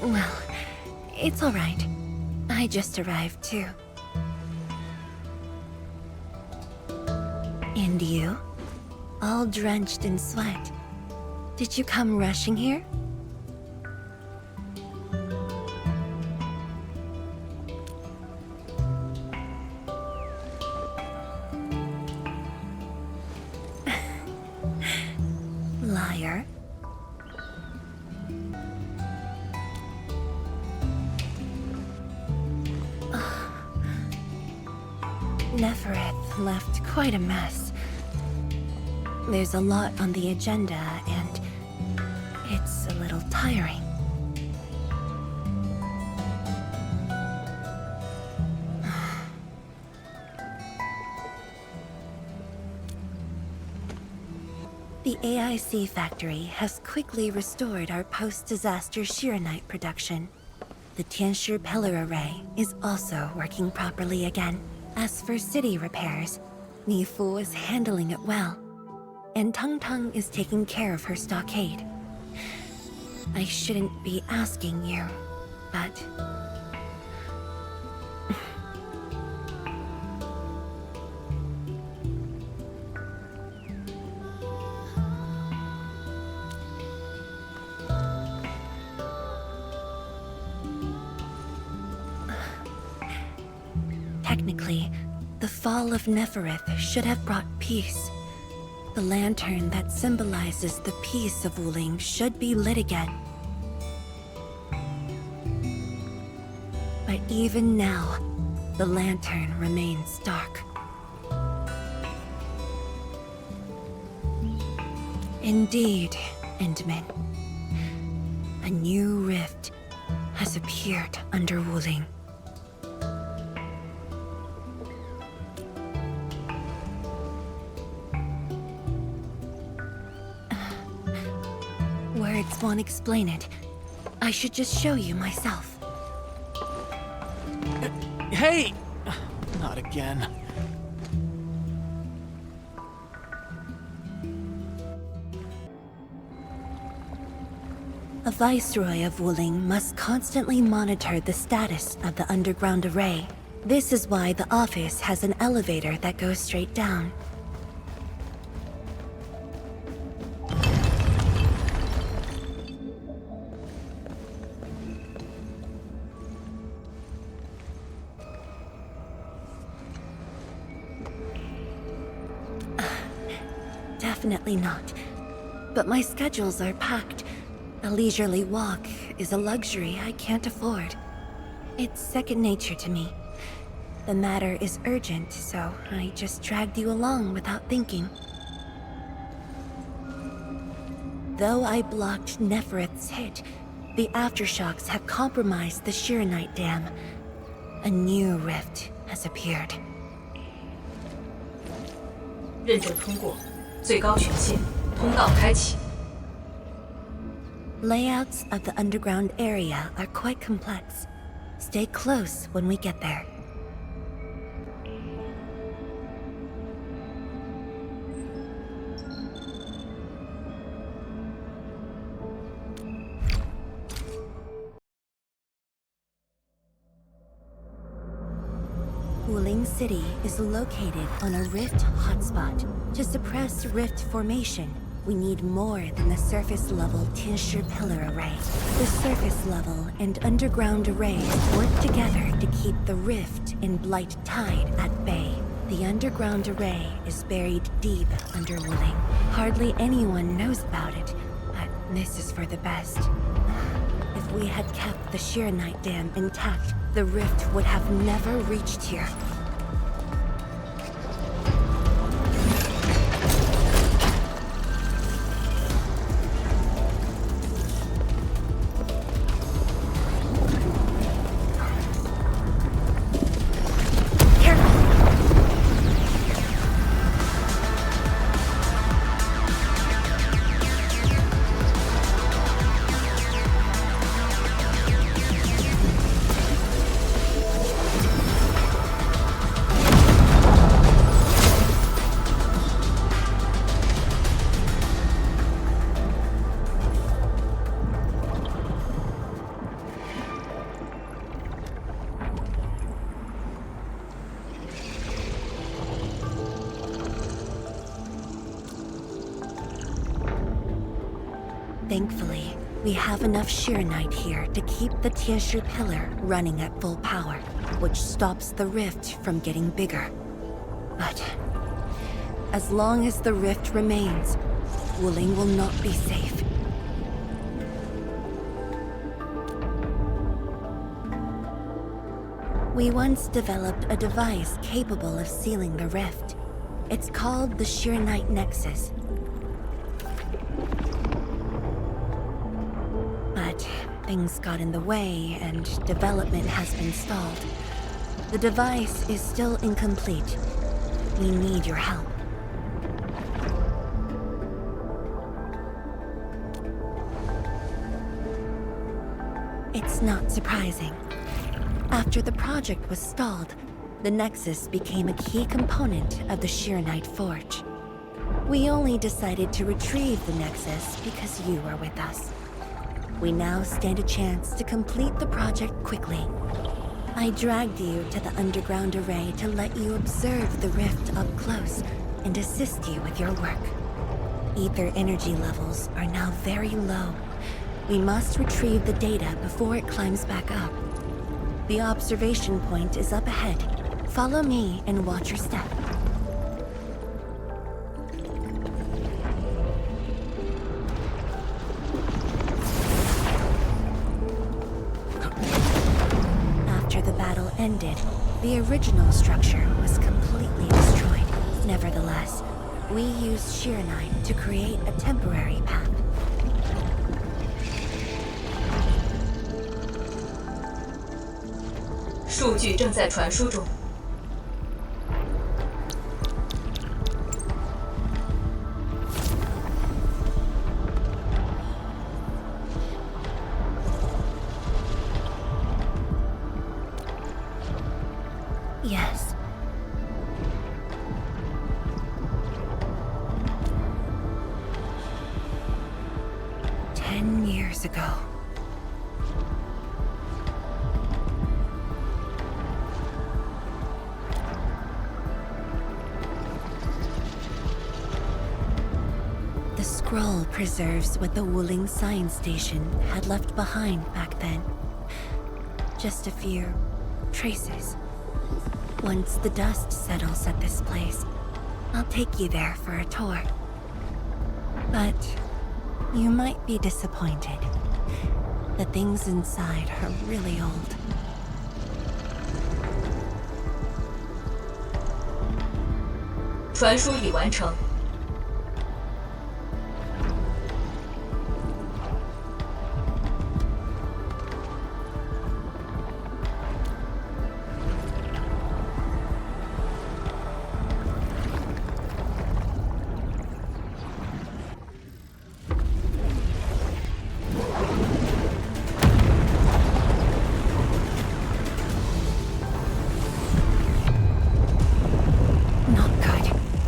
Well, it's all right. I just arrived too. And you? All drenched in sweat. Did you come rushing here? Liar. Nefereth left quite a mess. There's a lot on the agenda, and it's a little tiring. The AIC factory has quickly restored our post-disaster Shiranite production. The Tianshi pillar array is also working properly again. As for city repairs, Nifu is handling it well, and Tangtang is taking care of her stockade. I shouldn't be asking you, but... Technically, the fall of Nefereth should have brought peace. The lantern that symbolizes the peace of Wuling should be lit again. But even now, the lantern remains dark. Indeed, Endmin. A new rift has appeared under Wuling. Words won't explain it. I should just show you myself. Hey! Not again. A viceroy of Wuling must constantly monitor the status of the underground array. This is why the office has an elevator that goes straight down. Definitely not. But my schedules are packed. A leisurely walk is a luxury I can't afford. It's second nature to me. The matter is urgent, so I just dragged you along without thinking. Though I blocked Nefereth's hit, the aftershocks have compromised the Shiranite dam. A new rift has appeared. 认证通过，最高权限，通道开启。 Layouts of the underground area are quite complex. Stay close when we get there. city is located on a rift hotspot. To suppress rift formation, we need more than the surface-level Tinsure Pillar Array. The surface-level and underground arrays work together to keep the rift and Blight Tide at bay. The underground array is buried deep under Wuling. Hardly anyone knows about it, but this is for the best. If we had kept the Shirenite Dam intact, the rift would have never reached here. Thankfully, we have enough Shirenite here to keep the Tinsure Pillar running at full power, which stops the rift from getting bigger. But as long as the rift remains, Wuling will not be safe. We once developed a device capable of sealing the rift. It's called the Shirenite Nexus. But things got in the way and development has been stalled. The device is still incomplete. We need your help. It's not surprising. After the project was stalled, the Nexus became a key component of the Shirenite Forge. We only decided to retrieve the Nexus because you were with us. We now stand a chance to complete the project quickly. I dragged you to the underground array to let you observe the rift up close and assist you with your work. Ether energy levels are now very low. We must retrieve the data before it climbs back up. The observation point is up ahead. Follow me and watch your step. After the battle ended, the original structure was completely destroyed. Nevertheless, we used Shirenite to create a temporary path. 数据正在传输中。Yes. Ten years ago. The scroll preserves what the Wuling Science Station had left behind back then. Just a few traces. Once the dust settles at this place, I'll take you there for a tour. But you might be disappointed. The things inside are really old. 传输已完成。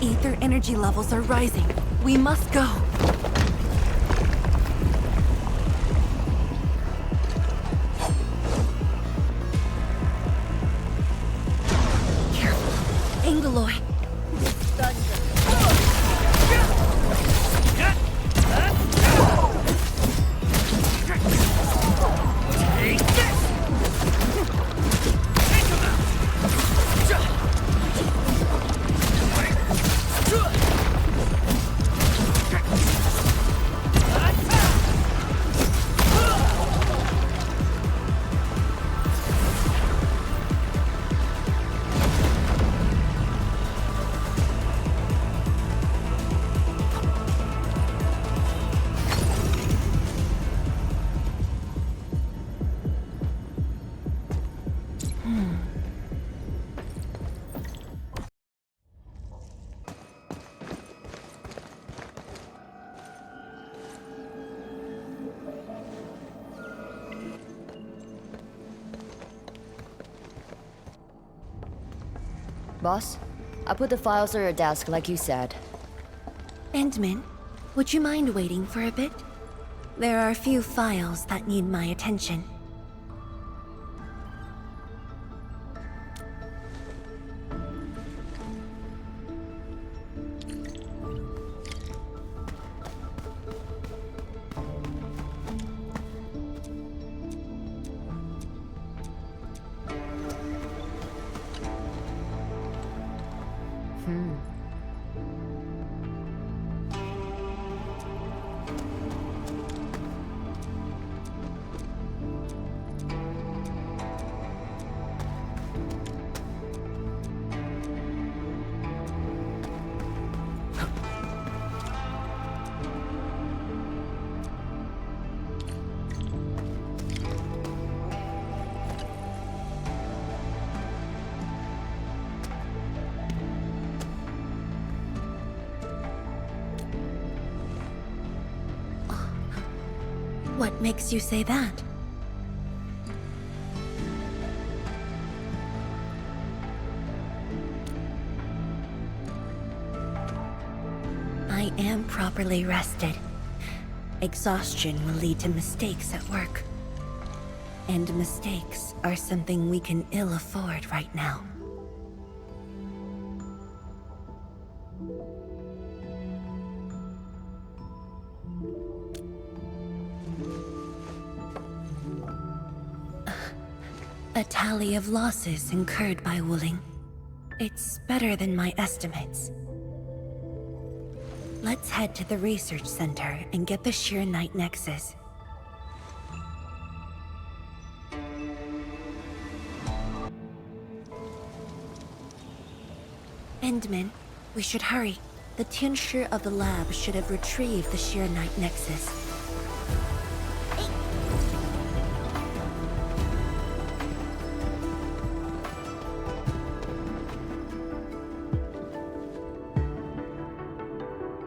Ether energy levels are rising. We must go. Careful. Boss, I put the files on your desk like you said. Endmin, would you mind waiting for a bit? There are a few files that need my attention. What makes you say that? I am properly rested. Exhaustion will lead to mistakes at work. And mistakes are something we can ill afford right now. A tally of losses incurred by Wuling. It's better than my estimates. Let's head to the research center and get the Sheer Knight Nexus. Endmin, we should hurry. The Tianshi of the lab should have retrieved the Sheer Knight Nexus.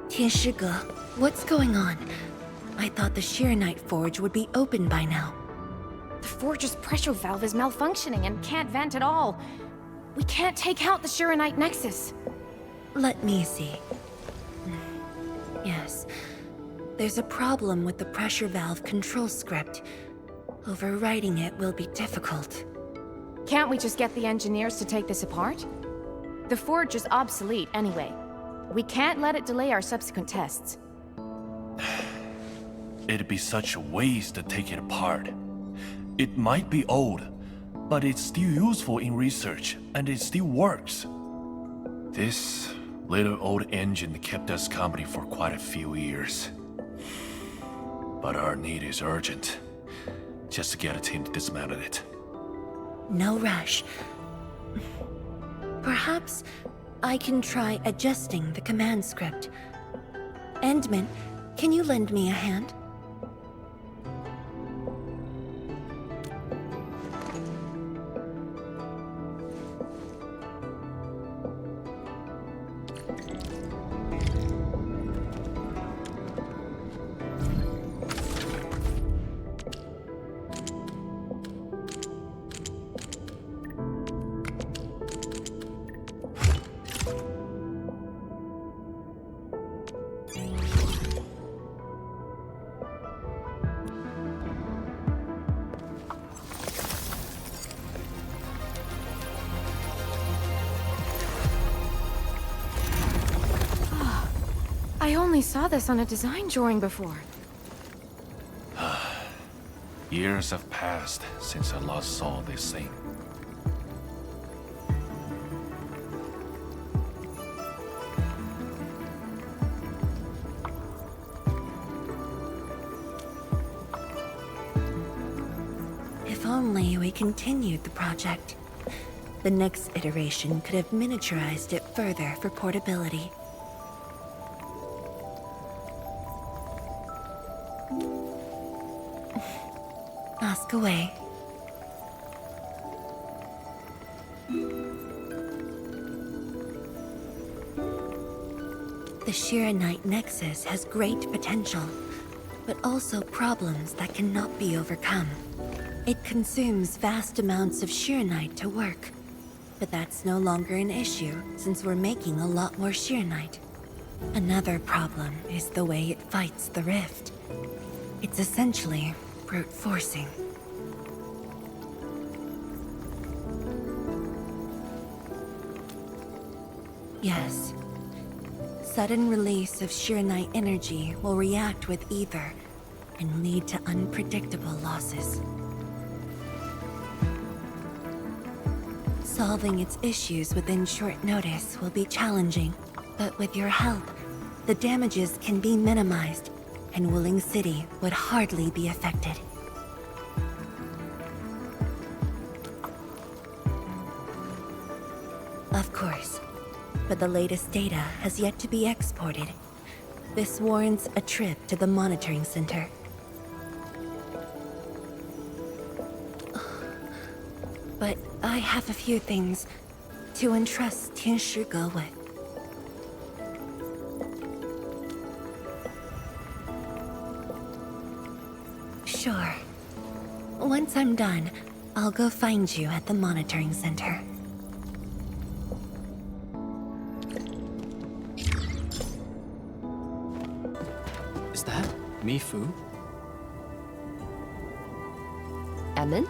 Tianshi, what's going on? I thought the Sheer Knight Forge would be open by now. The forge's pressure valve is malfunctioning and can't vent at all. We can't take out the Sheer Knight Nexus. Let me see. Yes. There's a problem with the pressure valve control script. Overwriting it will be difficult. Can't we just get the engineers to take this apart? The forge is obsolete anyway. We can't let it delay our subsequent tests. It'd be such a waste to take it apart. It might be old, but it's still useful in research, and it still works. This little old engine kept us company for quite a few years. But our need is urgent. Just to get a team to dismantle it. No rush. Perhaps I can try adjusting the command script. Endmin, can you lend me a hand? I only saw this on a design drawing before. Years have passed since I last saw this thing. If only we continued the project. The next iteration could have miniaturized it further for portability. Ask away. The Sheer Knight Nexus has great potential, but also problems that cannot be overcome. It consumes vast amounts of Sheer Knight to work. But that's no longer an issue, since we're making a lot more Sheernite. Another problem is the way it fights the rift. It's essentially brute forcing. Yes. Sudden release of Sheernite energy will react with ether and lead to unpredictable losses. Solving its issues within short notice will be challenging, but with your help, the damages can be minimized, and Wuling City would hardly be affected. Of course, but the latest data has yet to be exported. This warrants a trip to the monitoring center. But I have a few things to entrust Tianshi Ge with. Sure. Once I'm done, I'll go find you at the monitoring center. Is that Mifu? Endmin?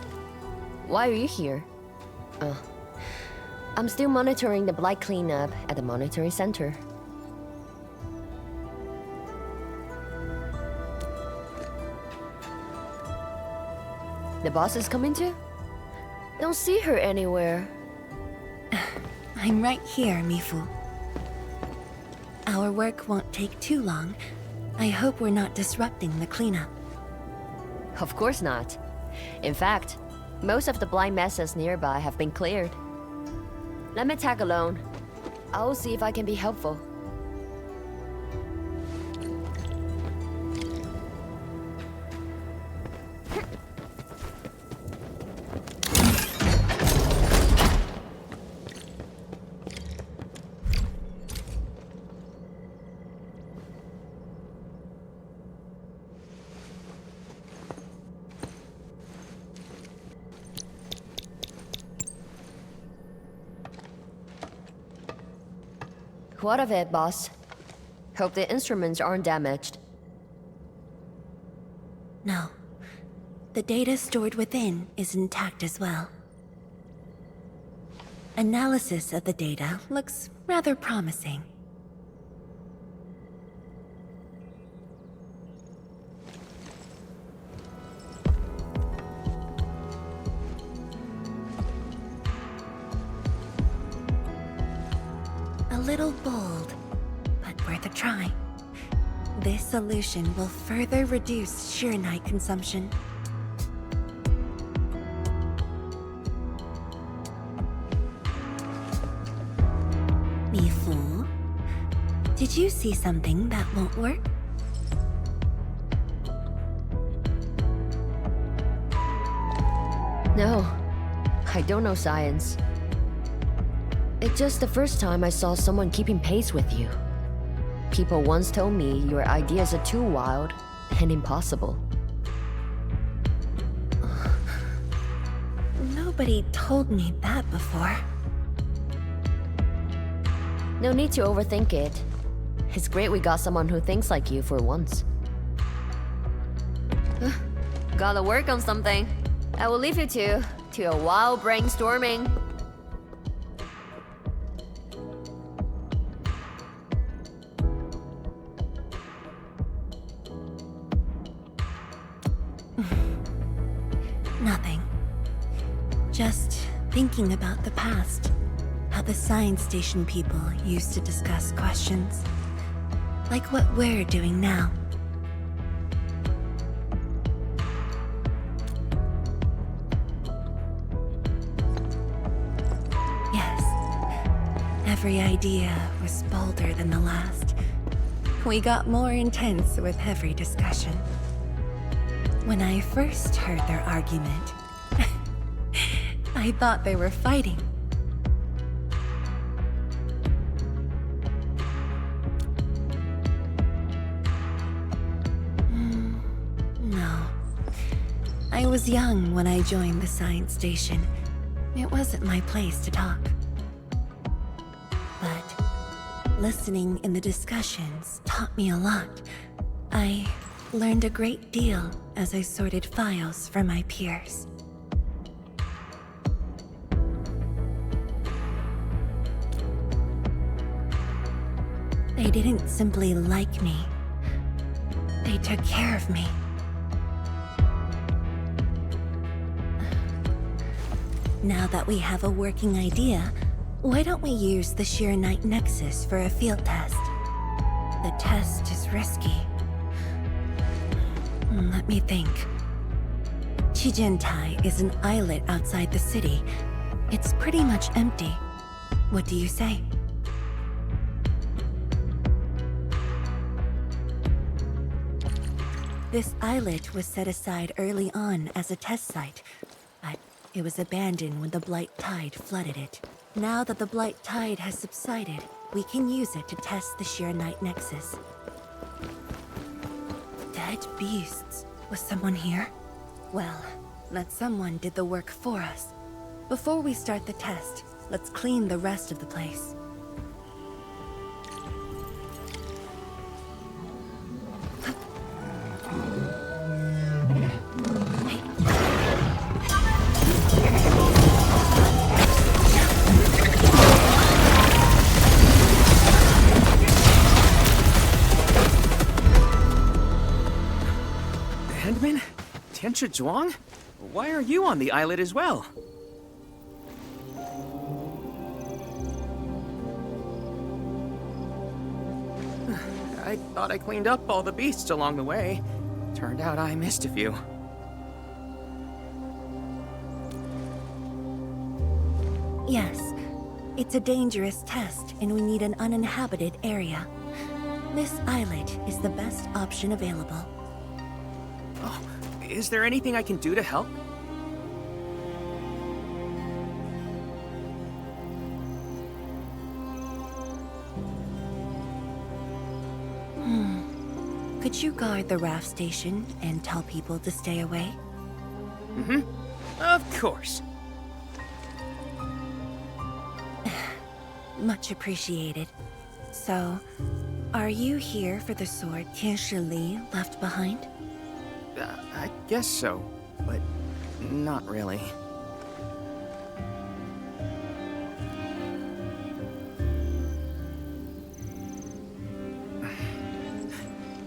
Why are you here? I'm still monitoring the blight cleanup at the monitoring center. The boss is coming too? Don't see her anywhere. I'm right here, Mifu. Our work won't take too long. I hope we're not disrupting the cleanup. Of course not. In fact, most of the blind messes nearby have been cleared. Let me tag along. I'll see if I can be helpful. What of it, boss? Hope the instruments aren't damaged. No. The data stored within is intact as well. Analysis of the data looks rather promising. A little bold, but worth a try. This solution will further reduce Sheernite consumption. Mifu, did you see something that won't work? No, I don't know science. It's just the first time I saw someone keeping pace with you. People once told me your ideas are too wild and impossible. Nobody told me that before. No need to overthink it. It's great we got someone who thinks like you for once. Gotta work on something. I will leave you to a wild brainstorming. Nothing. Just thinking about the past. How the science station people used to discuss questions. Like what we're doing now. Yes. Every idea was bolder than the last. We got more intense with every discussion. When I first heard their argument, I thought they were fighting. No. I was young when I joined the science station, It wasn't my place to talk. But listening in the discussions taught me a lot. I learned a great deal as I sorted files for my peers. They didn't simply like me. They took care of me. Now that we have a working idea, why don't we use the Shirenite Nexus for a field test? The test is risky. Let me think. Chijentai is an islet outside the city. It's pretty much empty. What do you say? This islet was set aside early on as a test site, but it was abandoned when the Blight Tide flooded it. Now that the Blight Tide has subsided, we can use it to test the Shirenite Nexus. Dead beasts. Was someone here? Well, that someone did the work for us. Before we start the test, let's clean the rest of the place. Endmin? Tianshi Zhuang? Why are you on the islet as well? I thought I cleaned up all the beasts along the way. Turned out I missed a few. Yes, it's a dangerous test and we need an uninhabited area. This islet is the best option available. Oh, is there anything I can do to help? Could you guard the raft station and tell people to stay away? Mm-hmm. Of course. Much appreciated. So, are you here for the sword Tianshi Li left behind? I guess so, but not really.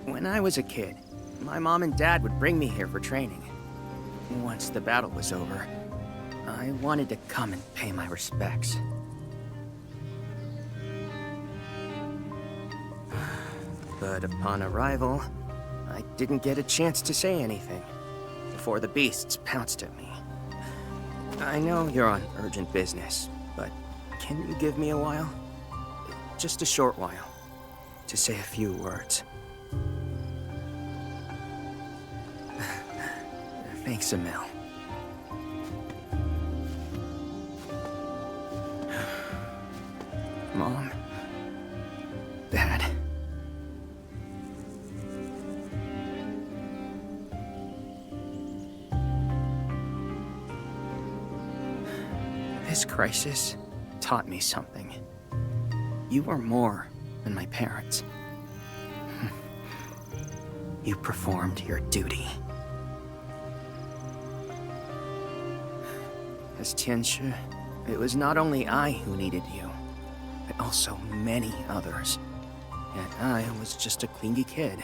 When I was a kid, my mom and dad would bring me here for training. Once the battle was over, I wanted to come and pay my respects. But upon arrival, I didn't get a chance to say anything before the beasts pounced at me. I know you're on urgent business, but can you give me a while? Just a short while, to say a few words. Thanks, Emil. Mom. Dad. This crisis taught me something. You are more than my parents. You performed your duty. As Tianshi, it was not only I who needed you, but also many others. Yet I was just a clingy kid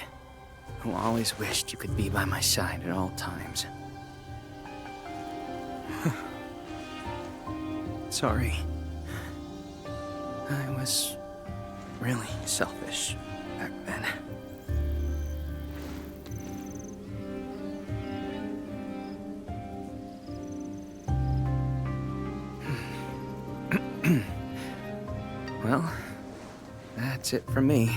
who always wished you could be by my side at all times. Sorry. I was really selfish back then. Well, that's it from me.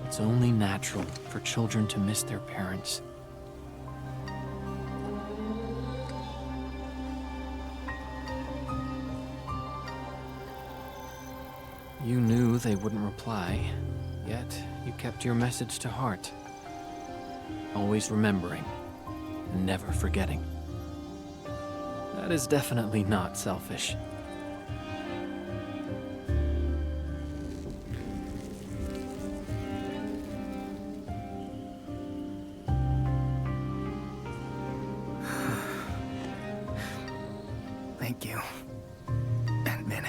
It's only natural for children to miss their parents. You knew they wouldn't reply, yet you kept your message to heart. always remembering, and never forgetting. That is definitely not selfish. Thank you, Endmin.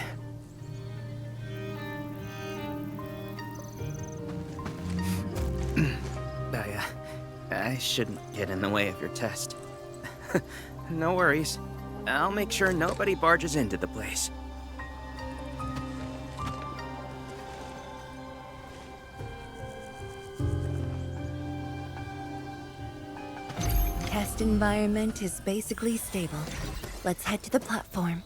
I shouldn't get in the way of your test. No worries. I'll make sure nobody barges into the place. Test environment is basically stable. Let's head to the platform.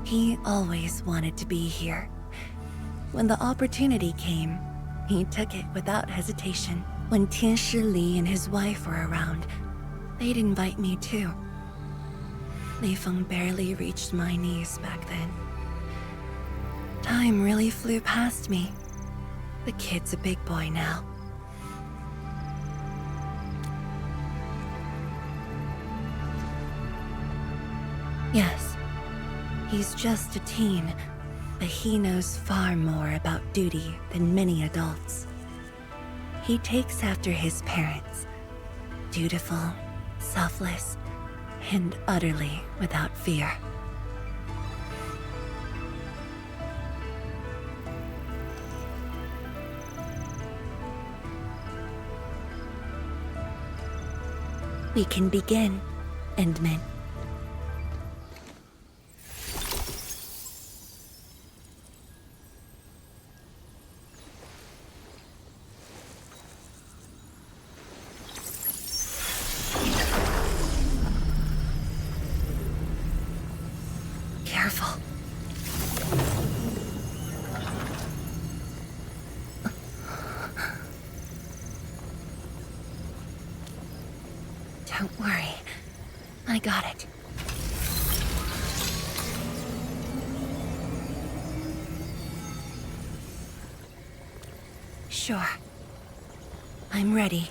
He always wanted to be here. When the opportunity came, he took it without hesitation. When Tianshi Li and his wife were around, they'd invite me too. Li Feng barely reached my knees back then. Time really flew past me. The kid's a big boy now. Yes, he's just a teen, but he knows far more about duty than many adults. He takes after his parents, dutiful, selfless, and utterly without fear. We can begin, Endmin. Careful. Don't worry. I got it. Sure. I'm ready.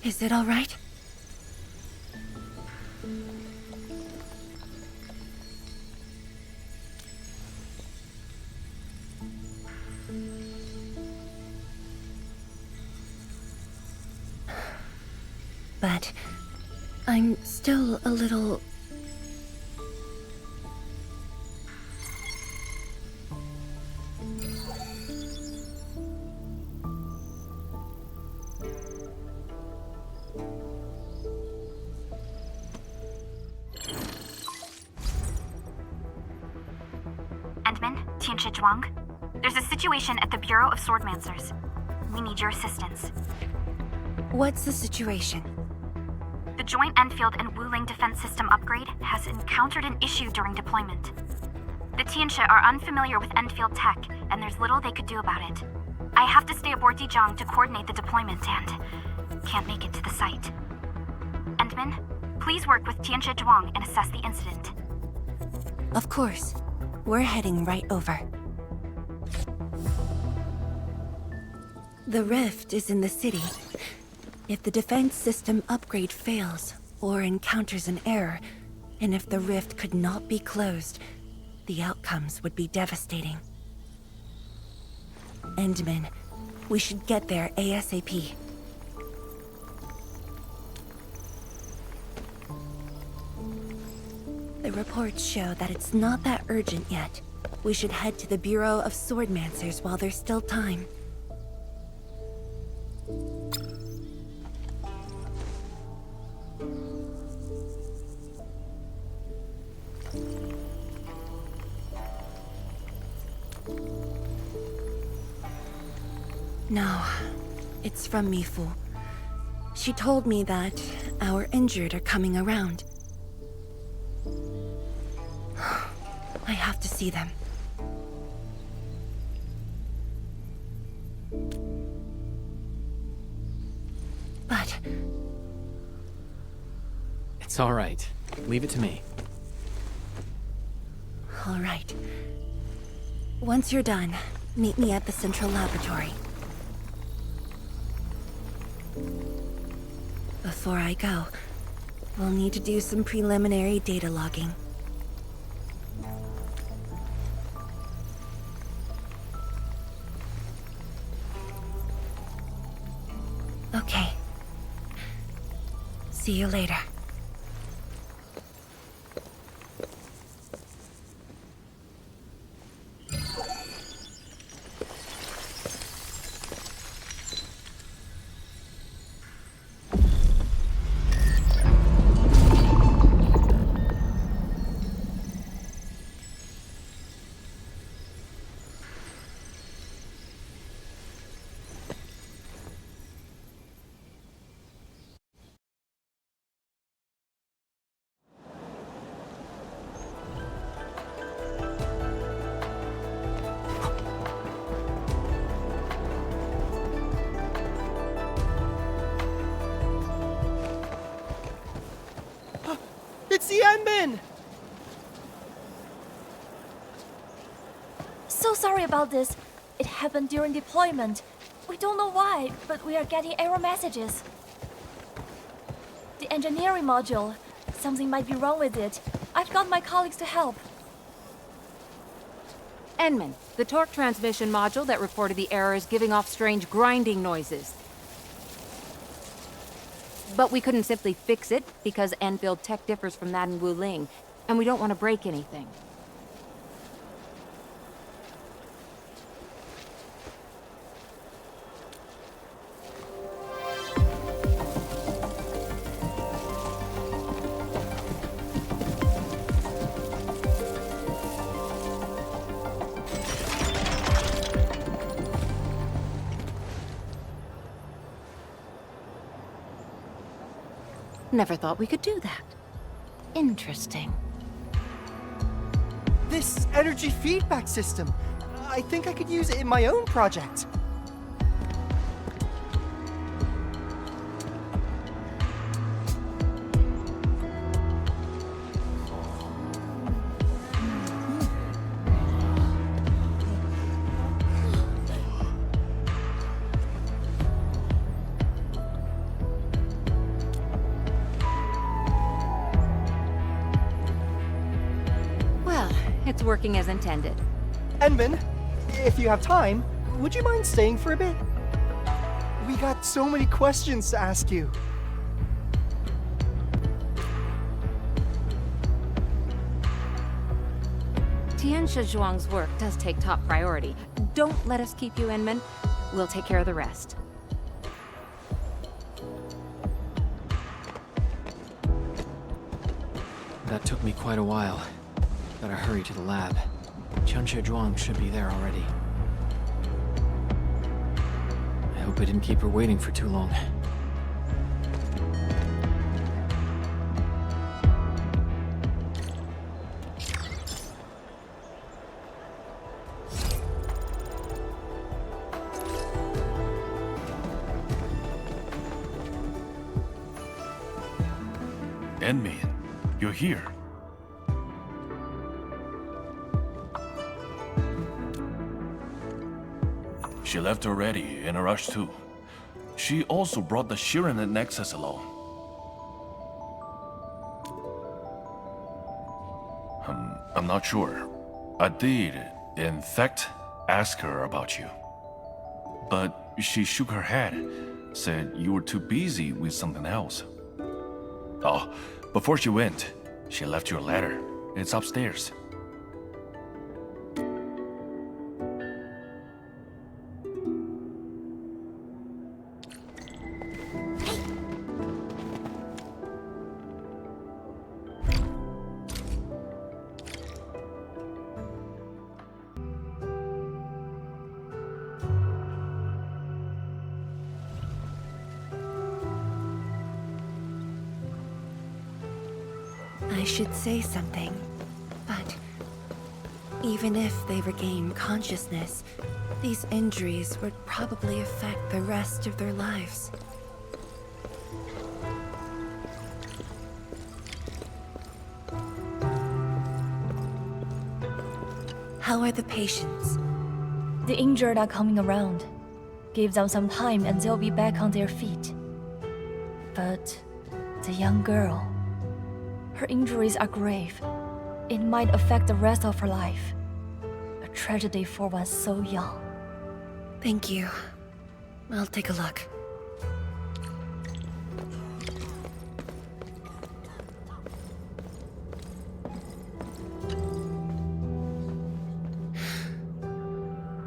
Is it all right? But I'm still a little... Endmin, Tianshi Zhuang. There's a situation at the Bureau of Swordmancers. We need your assistance. What's the situation? The joint Enfield and Wuling defense system upgrade has encountered an issue during deployment. The Tianshi are unfamiliar with Enfield tech, and there's little they could do about it. I have to stay aboard Dijiang to coordinate the deployment and can't make it to the site. Endmin, please work with Tianshi Zhuang and assess the incident. Of course. We're heading right over. The rift is in the city. If the defense system upgrade fails or encounters an error, and if the rift could not be closed, the outcomes would be devastating. Endmin, we should get there ASAP. The reports show that it's not that urgent yet. We should head to the Bureau of Swordmancers while there's still time. No, it's from Mifu. She told me that our injured are coming around. I have to see them. But... It's all right. Leave it to me. all right. Once you're done, meet me at the central laboratory. Before I go, we'll need to do some preliminary data logging. Okay. See you later. It's the Endmin! So sorry about this. It happened during deployment. We don't know why, but we are getting error messages. The engineering module. Something might be wrong with it. I've got my colleagues to help. Endmin, the torque transmission module that reported the error is giving off strange grinding noises. But we couldn't simply fix it because Endfield tech differs from that in Wuling, and we don't want to break anything. Never thought we could do that. Interesting. This energy feedback system. I think I could use it in my own project. It's working as intended. Endmin, if you have time, would you mind staying for a bit? We got so many questions to ask you. Tianxia Zhuang's work does take top priority. Don't let us keep you, Endmin. We'll take care of the rest. That took me quite a while. Gotta hurry to the lab. Tianxia Zhuang should be there already. I hope I didn't keep her waiting for too long. Endmin, you're here. She left already, in a rush too. She also brought the Shiren Nexus along. I'm not sure. I did, in fact, ask her about you. But she shook her head, said you were too busy with something else. Oh, before she went, she left you a letter. It's upstairs. I should say something, but even if they regain consciousness, these injuries would probably affect the rest of their lives. How are the patients? The injured are coming around. Give them some time and they'll be back on their feet. But the young girl, her injuries are grave. It might affect the rest of her life. A tragedy for one so young. Thank you. I'll take a look.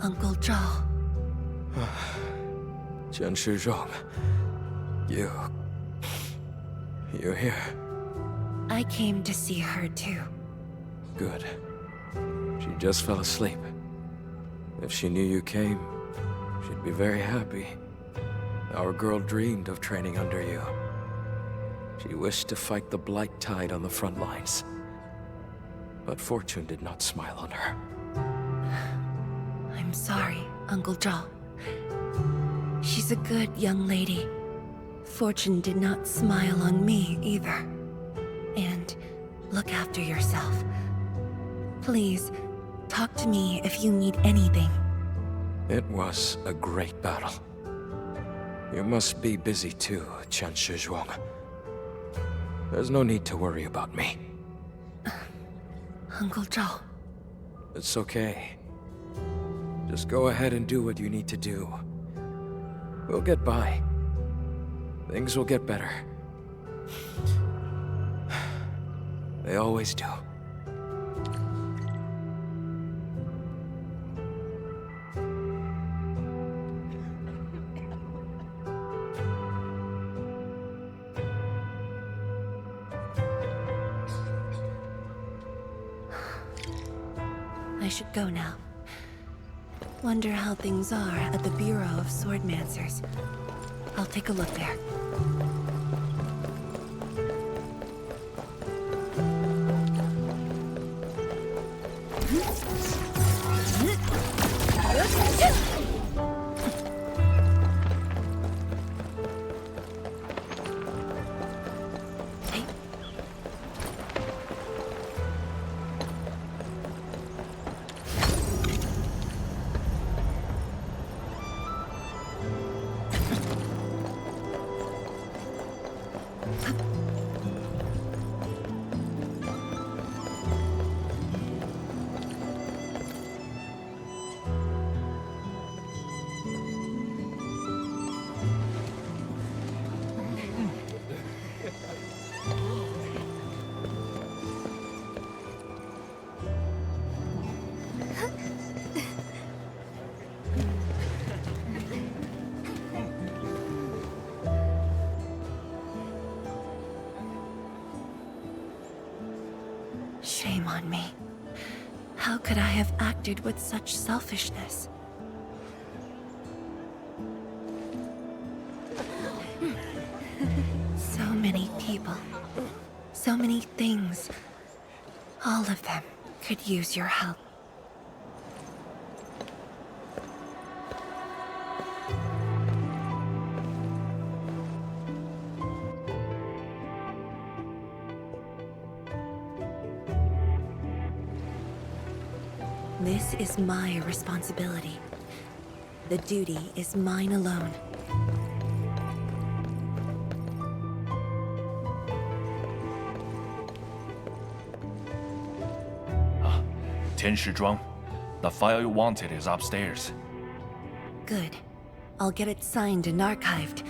Uncle Zhao. Chen Shizhong, you're here. I came to see her too. Good. She just fell asleep. If she knew you came, she'd be very happy. Our girl dreamed of training under you. She wished to fight the Blight Tide on the front lines. But fortune did not smile on her. I'm sorry, Uncle Zhao. She's a good young lady. Fortune did not smile on me either. And look after yourself. Please, talk to me if you need anything. It was a great battle. You must be busy too, Chen Shizhuang. There's no need to worry about me. Uncle Zhao. It's okay. Just go ahead and do what you need to do. We'll get by. Things will get better. They always do. I should go now. Wonder how things are at the Bureau of Swordmancers. I'll take a look there. Shame on me. How could I have acted with such selfishness? So many people. So many things. All of them could use your help. This is my responsibility. The duty is mine alone. Tian Shizhuang, the file you wanted is upstairs. Good. I'll get it signed and archived.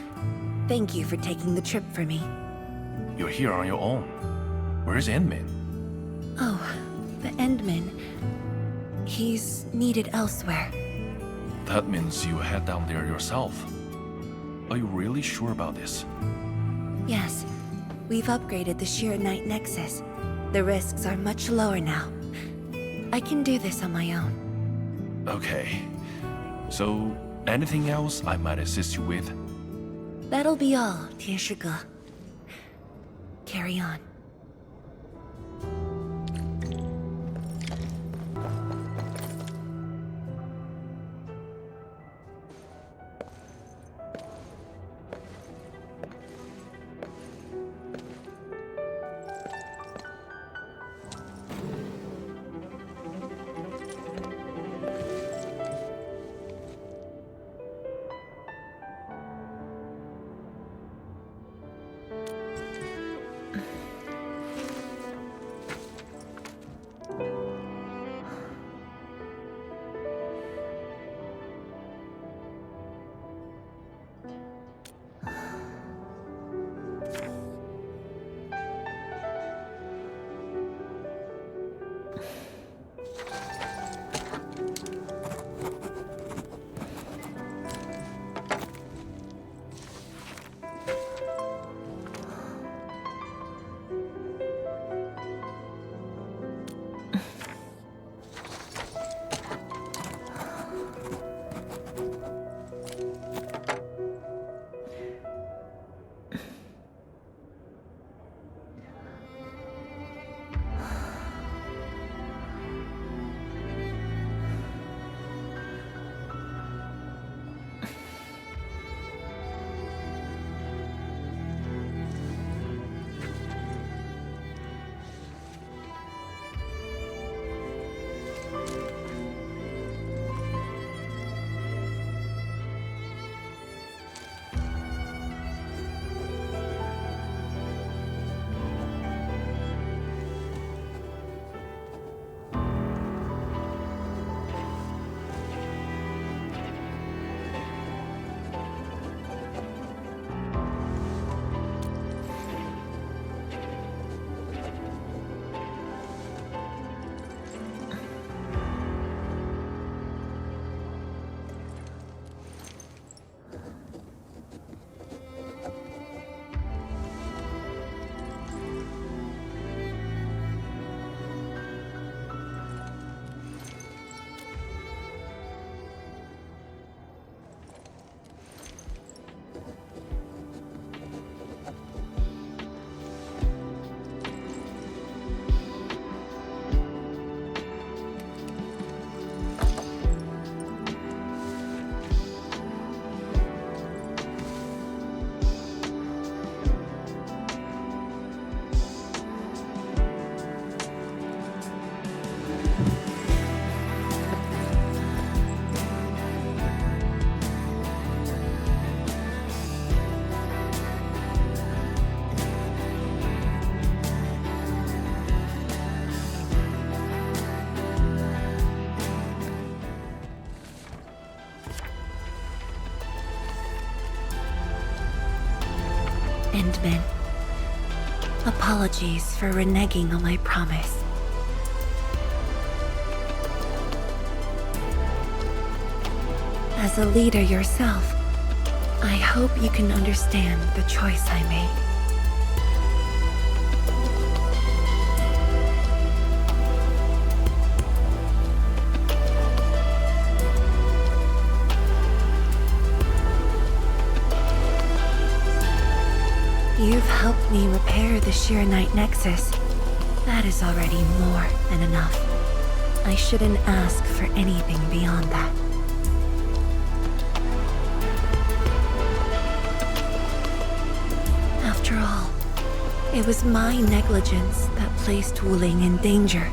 Thank you for taking the trip for me. You're here on your own. Where's Endmin? Oh, the Endmin. He's needed elsewhere. That means you head down there yourself. Are you really sure about this? Yes. We've upgraded the Shiranite Nexus. The risks are much lower now. I can do this on my own. Okay. So, anything else I might assist you with? That'll be all, Tian Shige. Carry on. Endmin. Apologies for reneging on my promise. As a leader yourself, I hope you can understand the choice I made. You've helped me repair the Shiranite Nexus. That is already more than enough. I shouldn't ask for anything beyond that. After all, it was my negligence that placed Wuling in danger.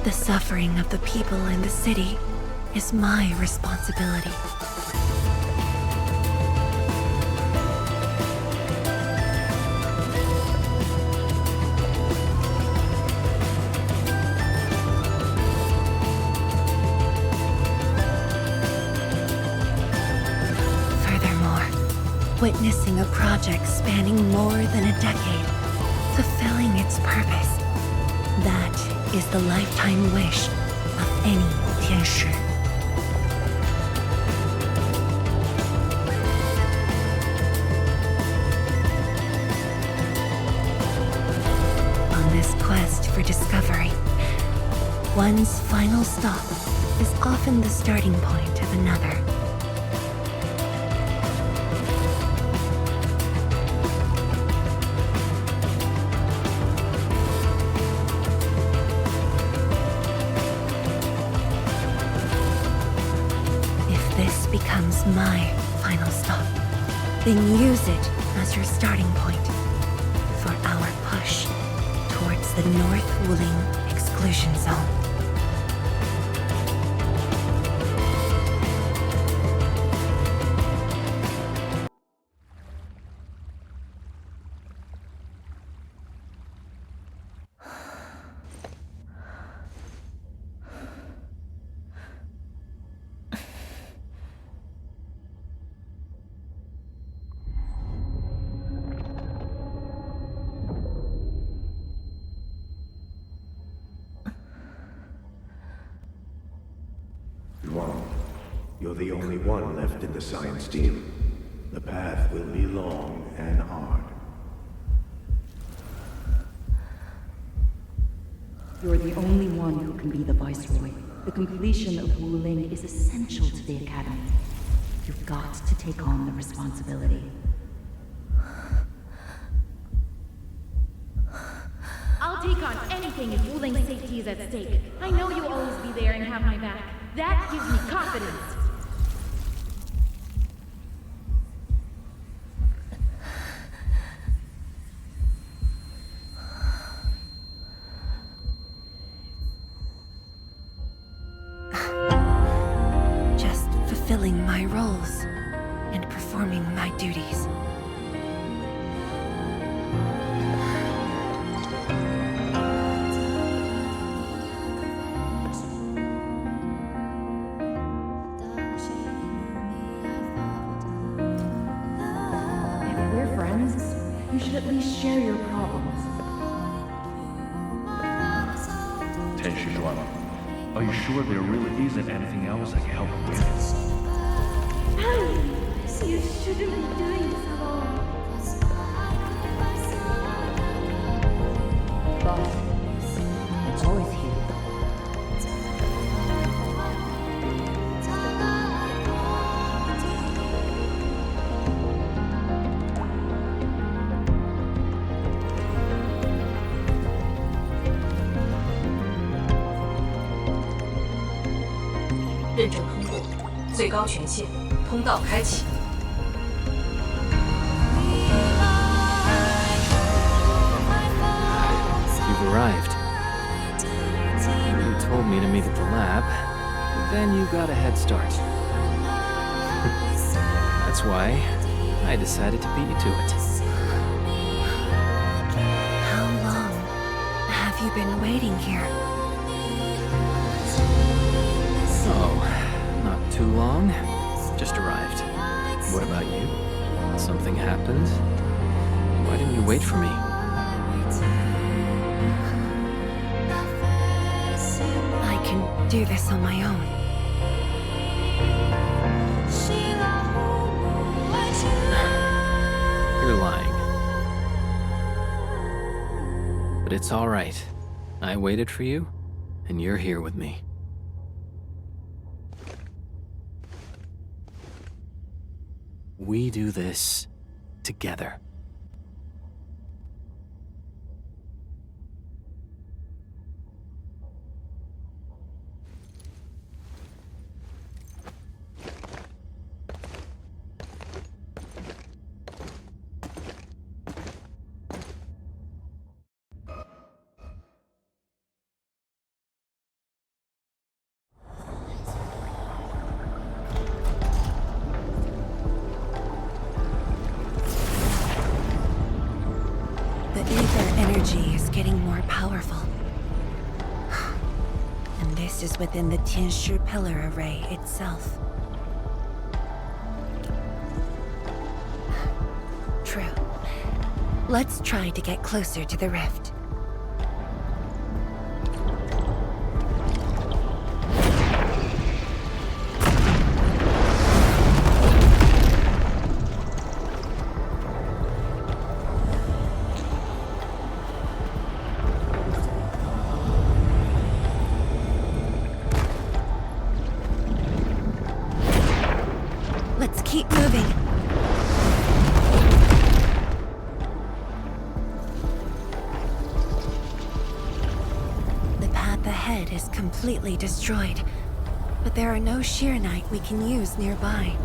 The suffering of the people in the city is my responsibility. Witnessing a project spanning more than a decade, fulfilling its purpose. That is the lifetime wish of any Tianshi. On this quest for discovery, one's final stop is often the starting point of another. Becomes my final stop. Then use it as your starting point for our push towards the North Wuling exclusion zone. You're the only one left in the science team. The path will be long and hard. You're the only one who can be the Viceroy. The completion of Wuling is essential to the Academy. You've got to take on the responsibility. I'll take on anything if Wuling's safety is at stake. I know you'll always be there and have my back. That gives me confidence. Just fulfilling my roles and performing my duties. You should at least share your problems. Are you sure there really isn't anything else I can help with? You shouldn't be doing this alone. But it's always here.认证通过，最高权限，通道开启。You've arrived. You told me to meet at the lab, but then you got a head start. That's why I decided to beat you to it. How long have you been waiting here? Oh, not too long. Just arrived. What about you? Something happened? Why didn't you wait for me? I can do this on my own. You're lying. But it's all right. I waited for you, and you're here with me. We do this together. The ether energy is getting more powerful. And this is within the Tianshi pillar array itself. True. Let's try to get closer to the rift. Let's keep moving. The path ahead is completely destroyed, but there are no Sheernite we can use nearby.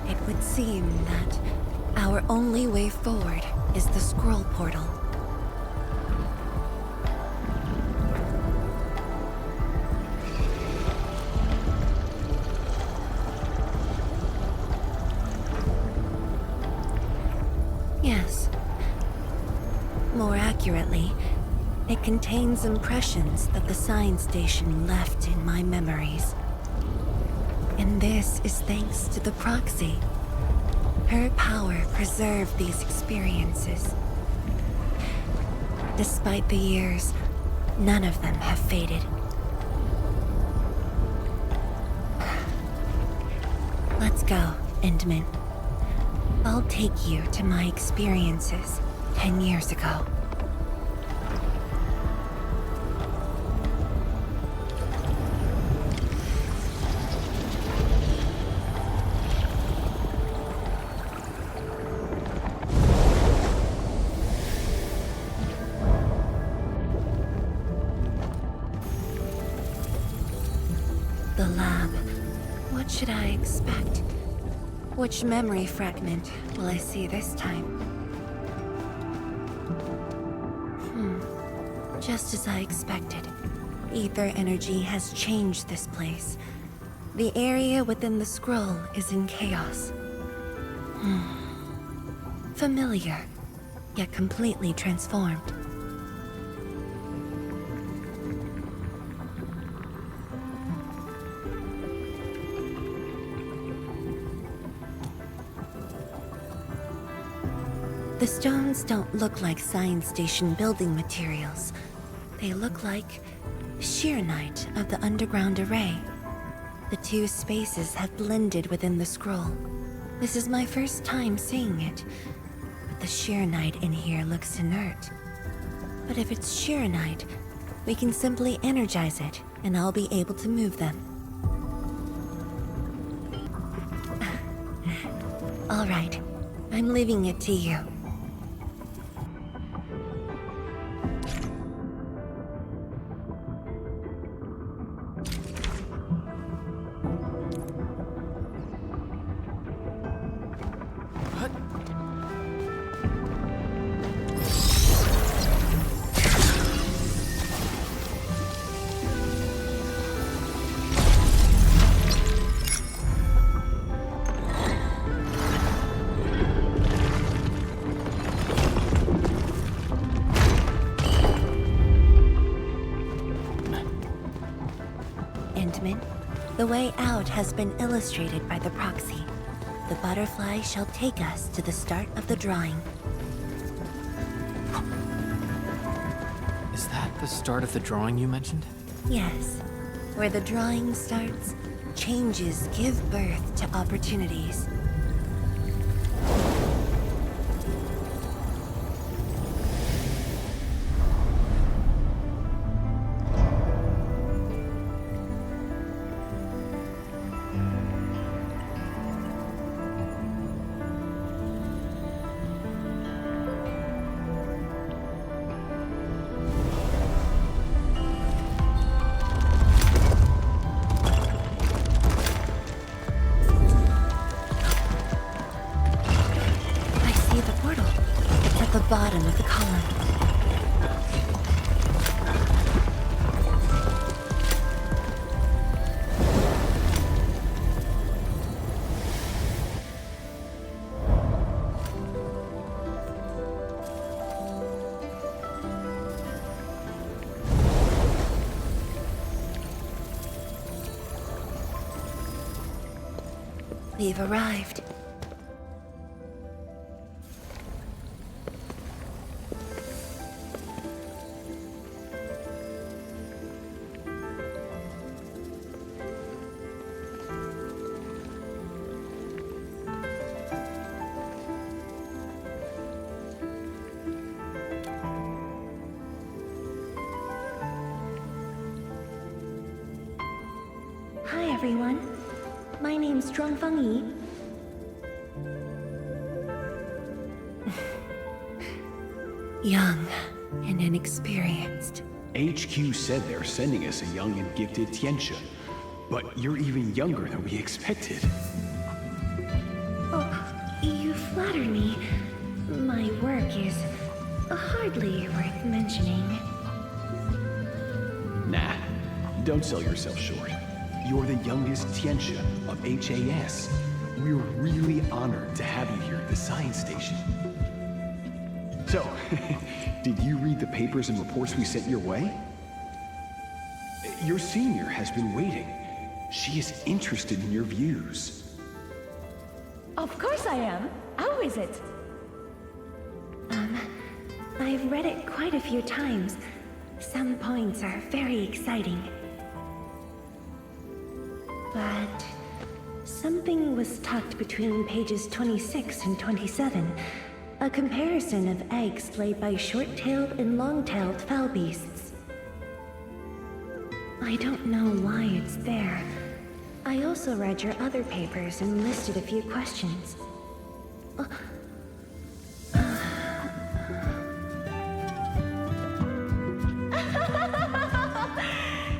It would seem that our only way forward is the scroll portal. Yes. More accurately, it contains impressions that the science station left in my memories. And this is thanks to the proxy. Her power preserved these experiences. Despite the years, none of them have faded. Let's go, Endmin. I'll take you to my experiences 10 years ago. The lab. What should I expect? Which memory fragment will I see this time? Just as I expected. Ether energy has changed this place. The area within the scroll is in chaos. Familiar, yet completely transformed. The stones don't look like science station building materials. They look like Sheernite of the underground array. The two spaces have blended within the scroll. This is my first time seeing it, but the Sheernite in here looks inert. But if it's Sheernite, we can simply energize it, and I'll be able to move them. All right, I'm leaving it to you. The way out has been illustrated by the proxy. The butterfly shall take us to the start of the drawing. Is that the start of the drawing you mentioned? Yes. Where the drawing starts, changes give birth to opportunities. The bottom of the column. We've arrived. Hi everyone, my name's Zhuangfang Yi. Young and inexperienced. HQ said they're sending us a young and gifted Tianxia, but you're even younger than we expected. Oh, you flatter me. My work is hardly worth mentioning. Nah, don't sell yourself short. You're the youngest Tianxia of HAS. We're really honored to have you here at the science station. So, did you read the papers and reports we sent your way? Your senior has been waiting. She is interested in your views. Of course I am. How is it? I've read it quite a few times. Some points are very exciting. But something was tucked between pages 26 and 27. A comparison of eggs laid by short-tailed and long-tailed fowl beasts. I don't know why it's there. I also read your other papers and listed a few questions.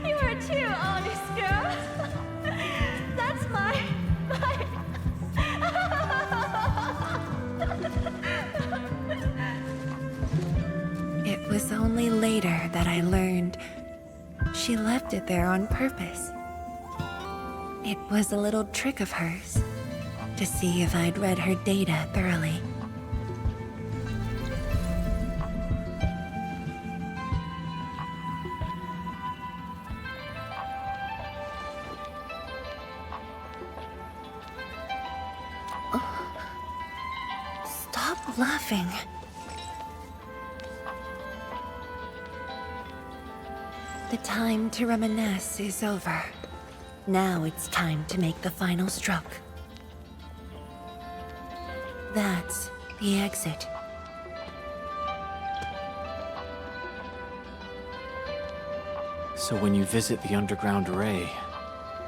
You are too honest, girl. That's my... It was only later that I learned she left it there on purpose. It was a little trick of hers, to see if I'd read her data thoroughly. Stop laughing. The time to reminisce is over. Now it's time to make the final stroke. That's the exit. So when you visit the underground array,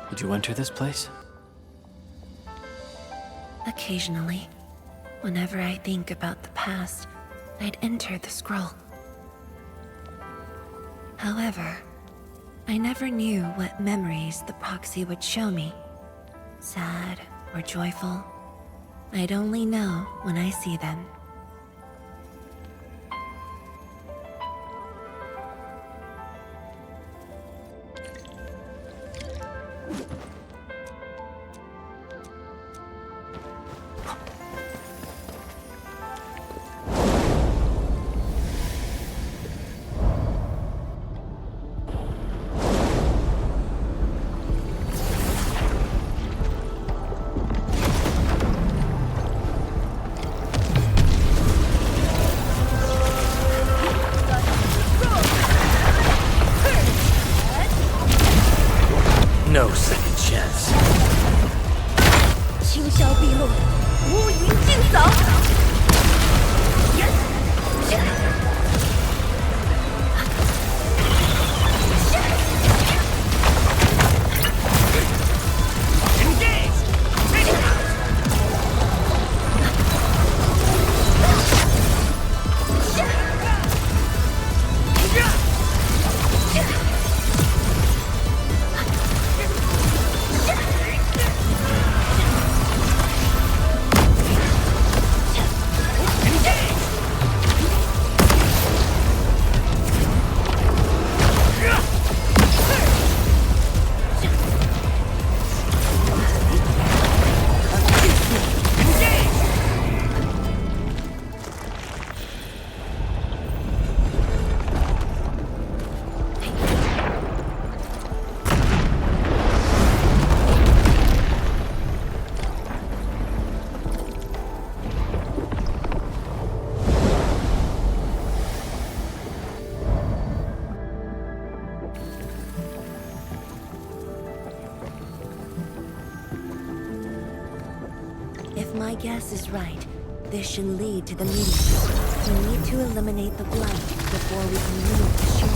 would you enter this place? Occasionally, whenever I think about the past, I'd enter the scroll. However, I never knew what memories the proxy would show me. Sad or joyful. I'd only know when I see them. guess is right, this should lead to the meeting. We need to eliminate the blight before we can leave the ship.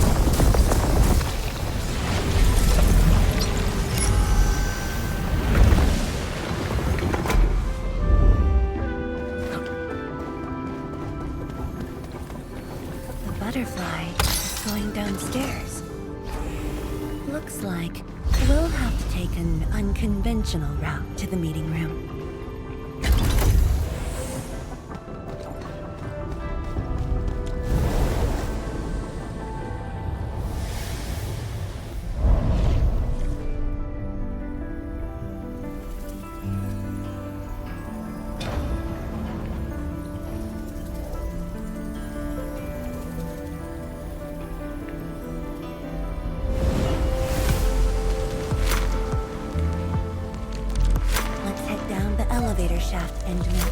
The butterfly is going downstairs. Looks like we'll have to take an unconventional route to the meeting room. Elevator shaft, Endmin.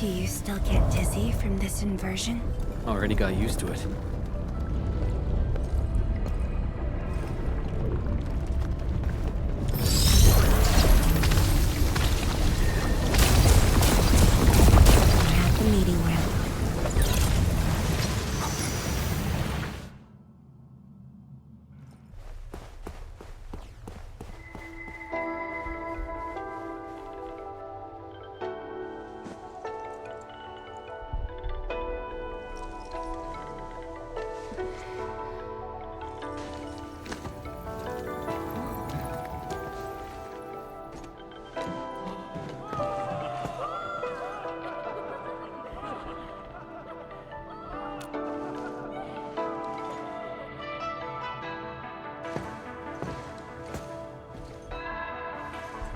Do you still get dizzy from this inversion? Already got used to it. We're at the meeting room.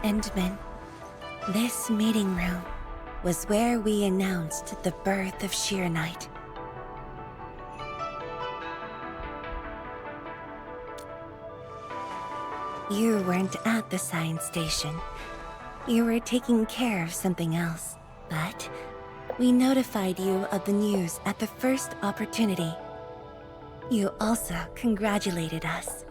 Endmin, this meeting room was where we announced the birth of Sheer Knight. You weren't at the science station. You were taking care of something else, but we notified you of the news at the first opportunity. You also congratulated us.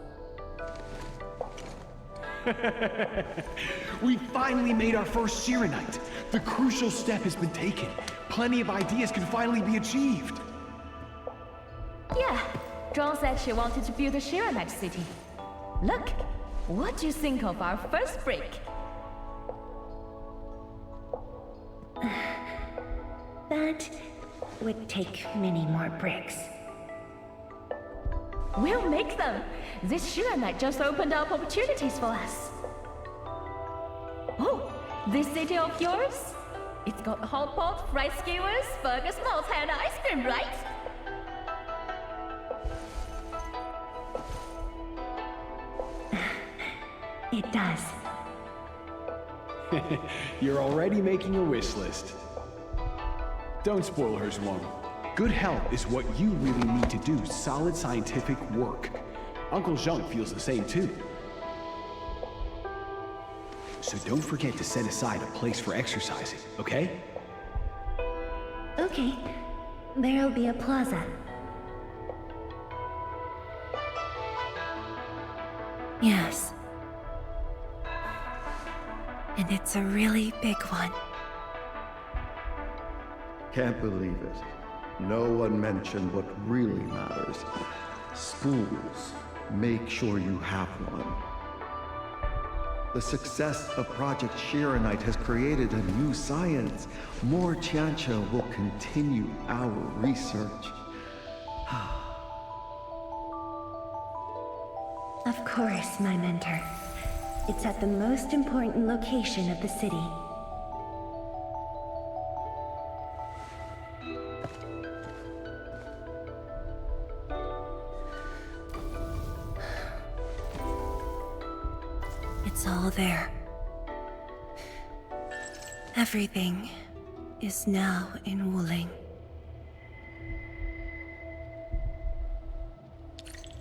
We finally made our first Sheeranite. The crucial step has been taken. Plenty of ideas can finally be achieved. Yeah, Zhuang said she wanted to build a Sheeranite city. Look, what do you think of our first brick? That would take many more bricks. We'll make them! This Sheeranite just opened up opportunities for us. Oh, this city of yours? It's got hot pot, rice skewers, burgers, malt, and ice cream, right? It does. You're already making a wish list. Don't spoil her, Zhuang. Good health is what you really need to do solid scientific work. Uncle Zheng feels the same too. So don't forget to set aside a place for exercising, okay? Okay. There'll be a plaza. Yes. And it's a really big one. Can't believe it. No one mentioned what really matters. Schools. Make sure you have one. The success of Project Sheeranite has created a new science. More Tiantia will continue our research. Of course, my mentor. It's at the most important location of the city. It's all there. Everything is now in Wuling.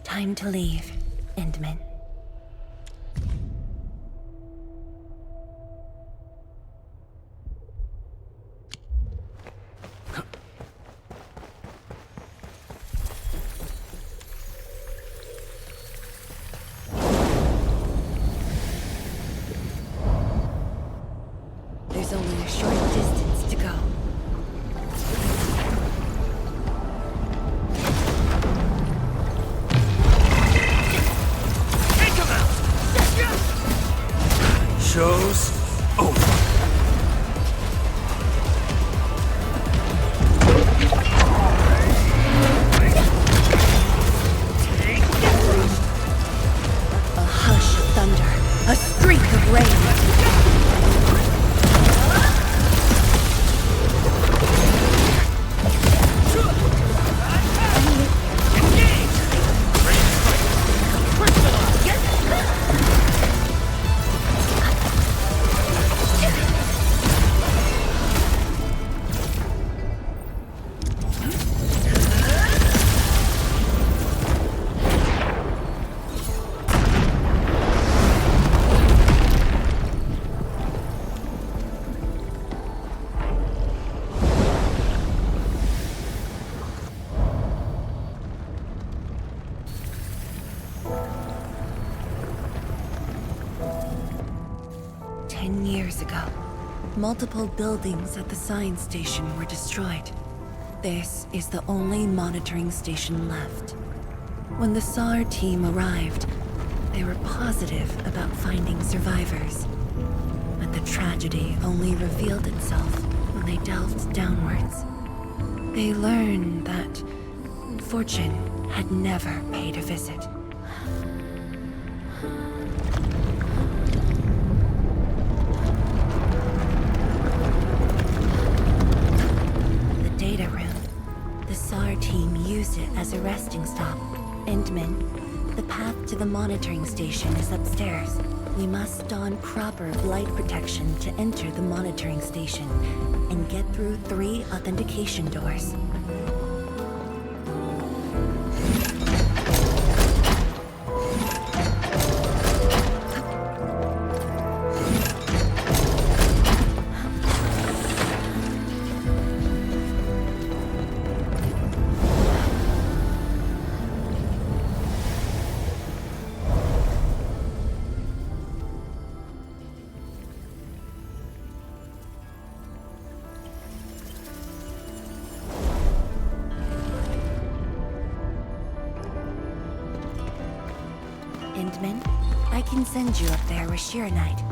Time to leave, Endmin. There's only a short distance to go. Show's over. A hush of thunder, a streak of rain. Multiple buildings at the science station were destroyed. This is the only monitoring station left. When the SAR team arrived, they were positive about finding survivors. But the tragedy only revealed itself when they delved downwards. They learned that fortune had never paid a visit. As a resting stop. Endmin, the path to the monitoring station is upstairs. We must don proper light protection to enter the monitoring station and get through 3 authentication doors. Endmin, I can send you up there with Shiranite.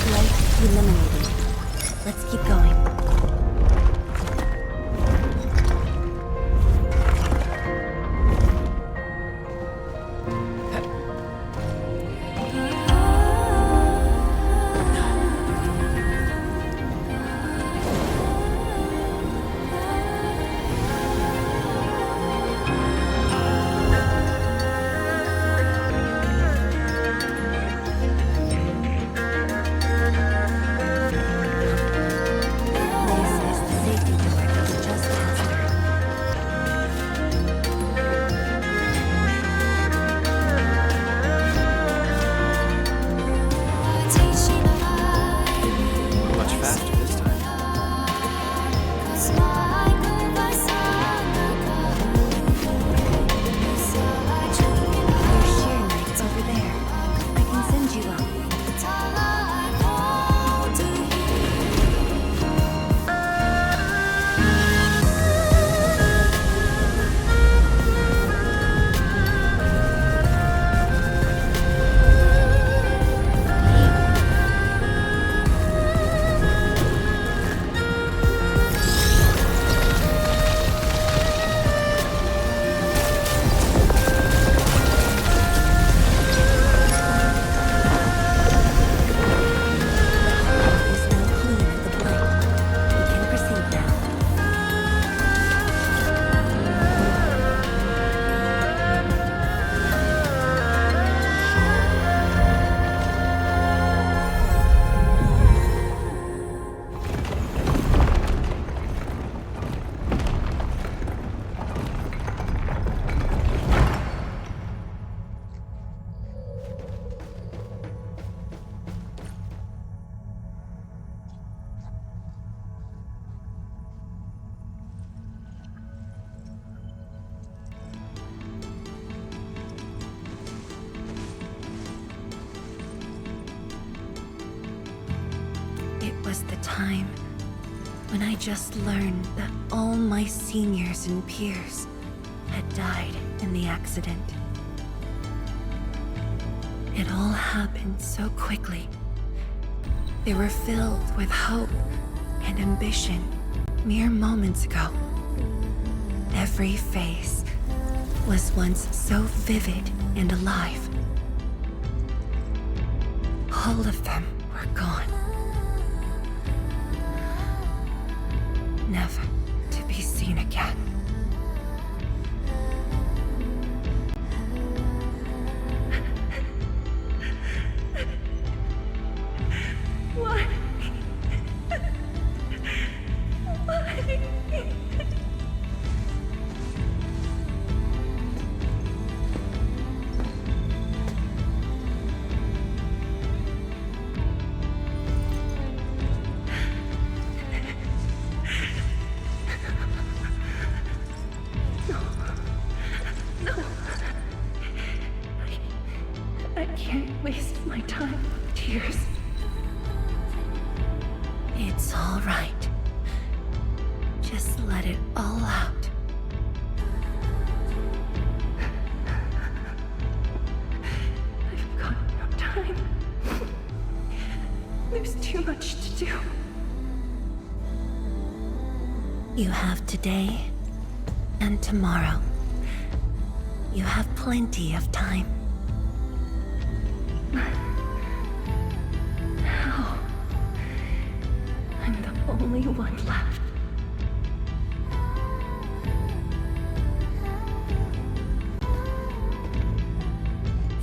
Light eliminated. Let's keep going. was the time when I just learned that all my seniors and peers had died in the accident. It all happened so quickly. They were filled with hope and ambition mere moments ago. Every face was once so vivid and alive. All of them were gone. Never to be seen again. Why? Why? I can't waste my time with tears. It's all right. Just let it all out. I've got no time. There's too much to do. You have today and tomorrow. You have plenty of time. How? I'm the only one left.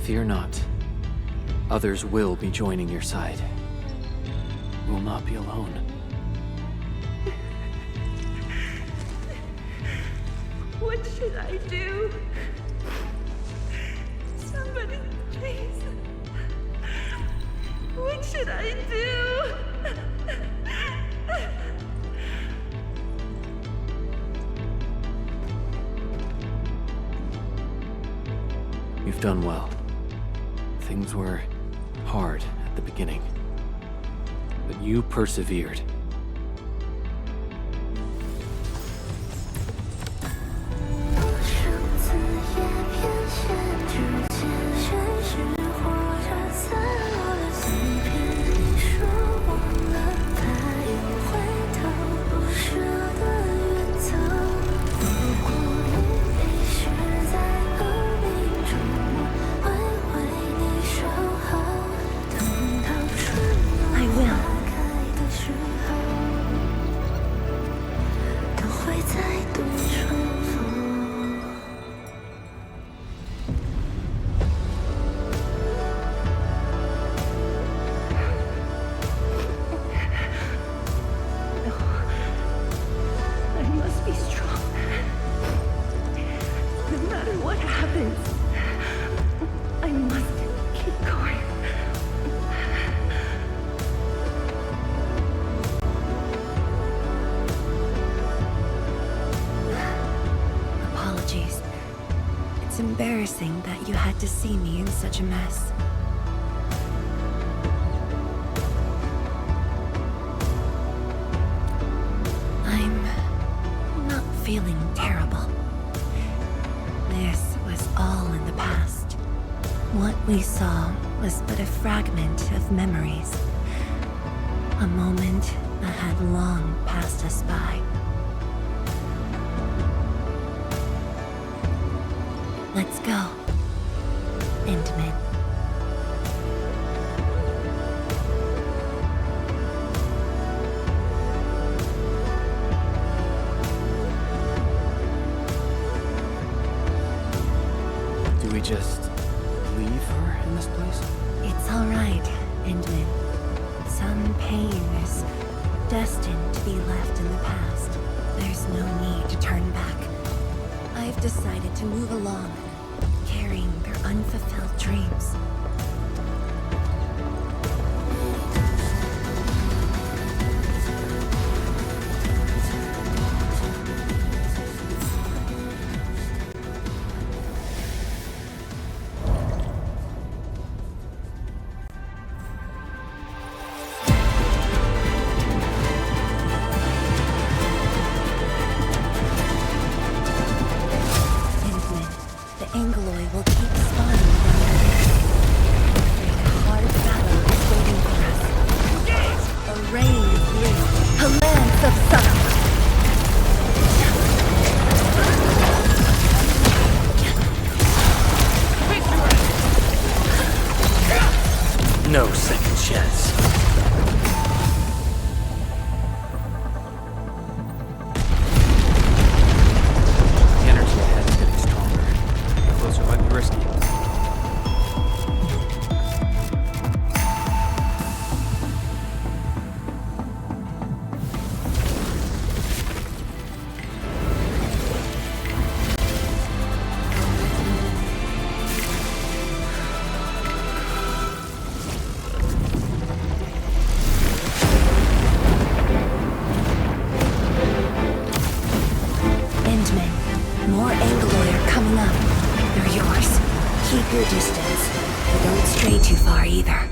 Fear not. Others will be joining your side. You will not be alone. What should I do? Somebody, please. What should I do? You've done well. Things were hard at the beginning, but you persevered. Embarrassing that you had to see me in such a mess. I'm not feeling terrible. This was all in the past. What we saw was but a fragment of memories. A moment that had long passed us by. Let's go, Endmin. Do we just leave her in this place? It's all right, Endmin. Some pain is destined to be left in the past. There's no need to turn back. I've decided to move along, carrying their unfulfilled dreams. your distance, but don't stray too far either.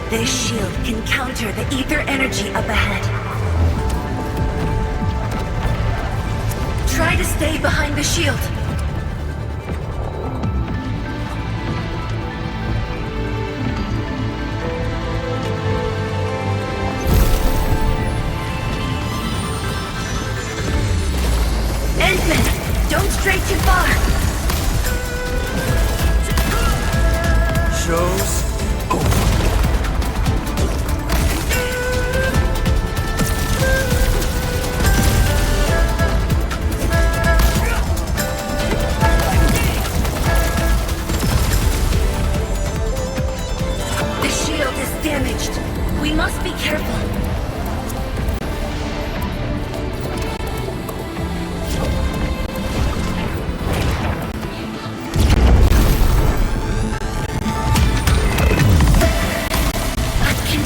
This shield can counter the ether energy up ahead. Try to stay behind the shield. Endmin, don't stray too far. Show's over. Damaged. We must be careful. I can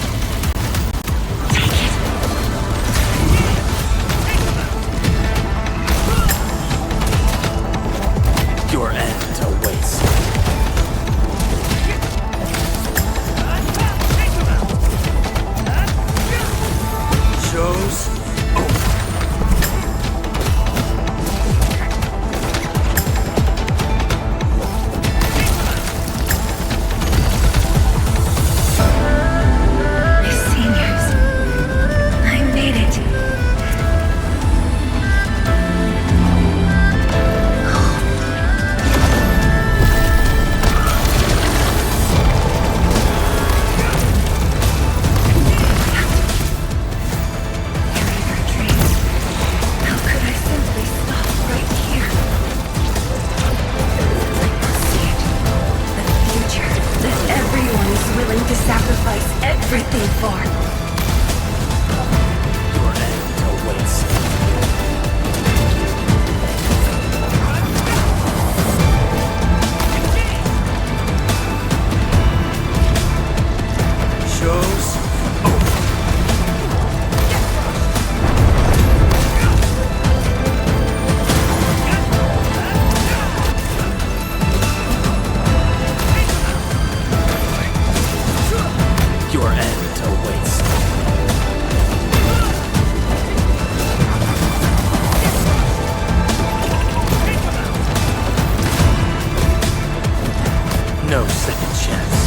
take it. Your end awaits. Show's over. My seniors. I made it. How could I simply stop right here? I see it. The future that everyone is willing to sacrifice everything for. Your end awaits. Show's over. Your end awaits. No second chance.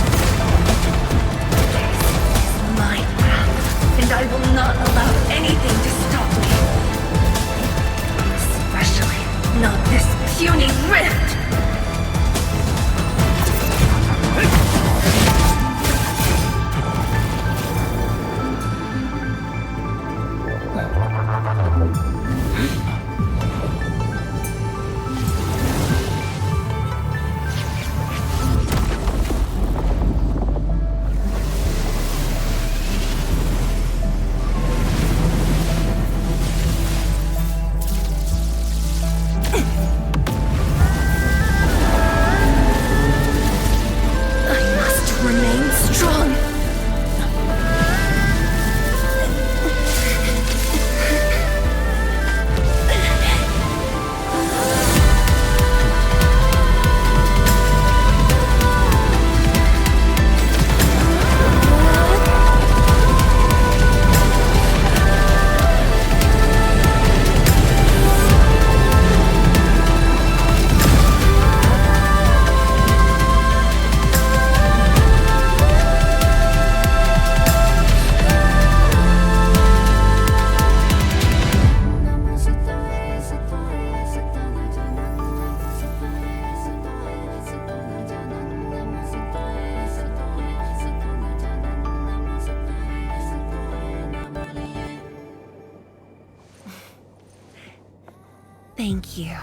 My path, and I will not allow anything to stop me. Especially not this puny rift! Thank you,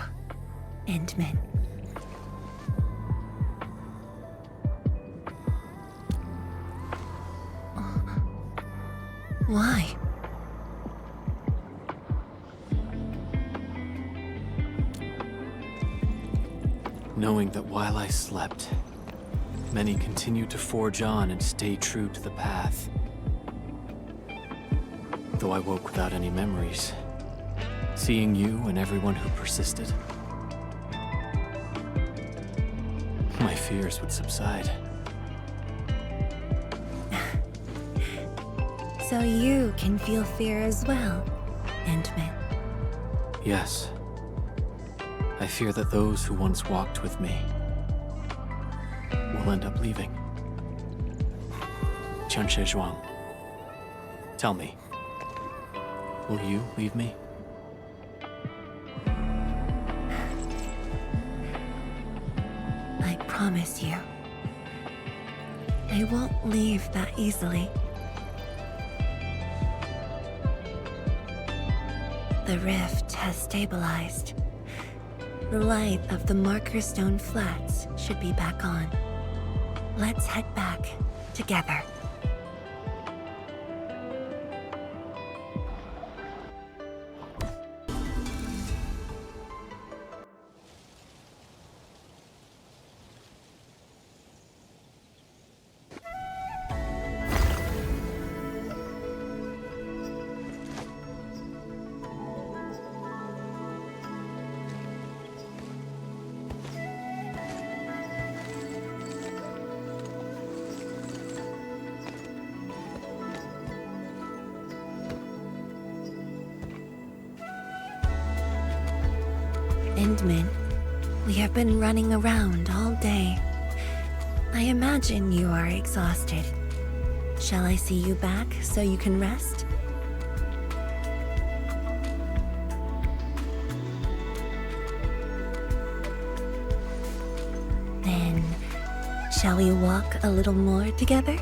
Endmin. Why? Knowing that while I slept, many continued to forge on and stay true to the path. Though I woke without any memories, Seeing you and everyone who persisted, my fears would subside. So you can feel fear as well, Endmin. Yes. I fear that those who once walked with me will end up leaving. Chen Zhuang, tell me, will you leave me? I promise you, I won't leave that easily. The rift has stabilized. The light of the Marker Stone Flats should be back on. Let's head back together. Endmin, we have been running around all day. I imagine you are exhausted. Shall I see you back so you can rest? Then, shall we walk a little more together?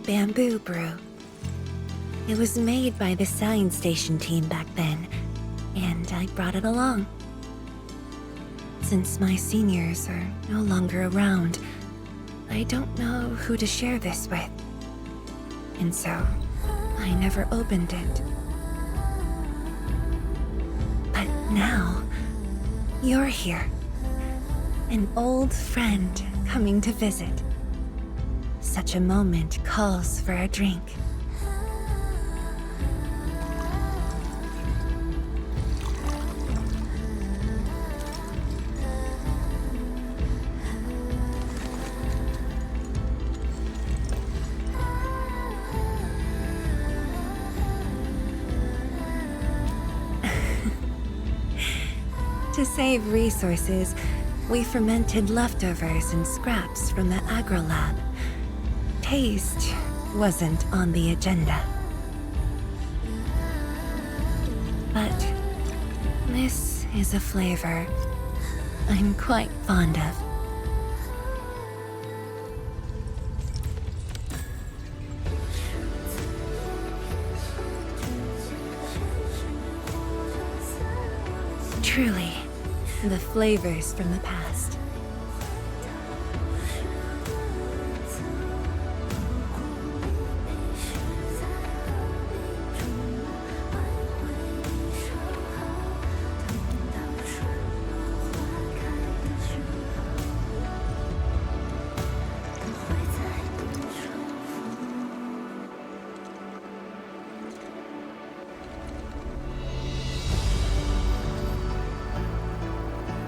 Bamboo brew. It was made by the science station team back then, and I brought it along. Since my seniors are no longer around, I don't know who to share this with. And so, I never opened it. But now, you're here. An old friend coming to visit. Such a moment calls for a drink. To save resources, we fermented leftovers and scraps from the agro lab. Taste wasn't on the agenda. But this is a flavor I'm quite fond of. Truly, the flavors from the past.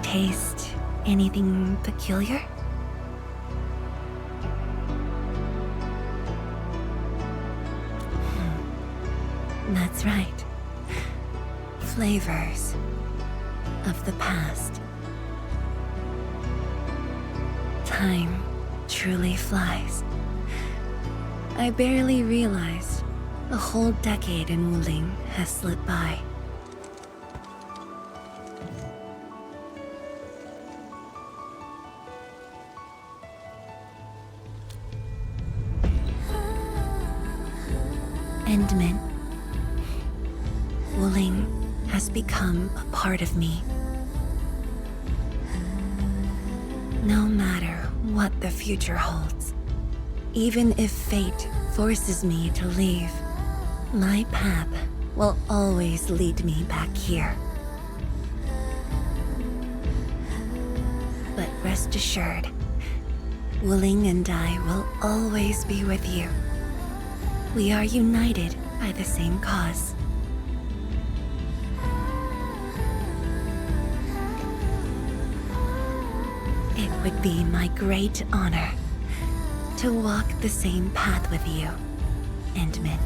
Taste anything peculiar? That's right. Flavors of the past. Time truly flies. I barely realized a whole decade in Wuling has slipped by. Endmin, Wuling has always become a part of me. No matter what the future holds, even if fate forces me to leave, my path will always lead me back here. But rest assured, Wuling and I will always be with you. We are united by the same cause. It would be my great honor to walk the same path with you, Endmin.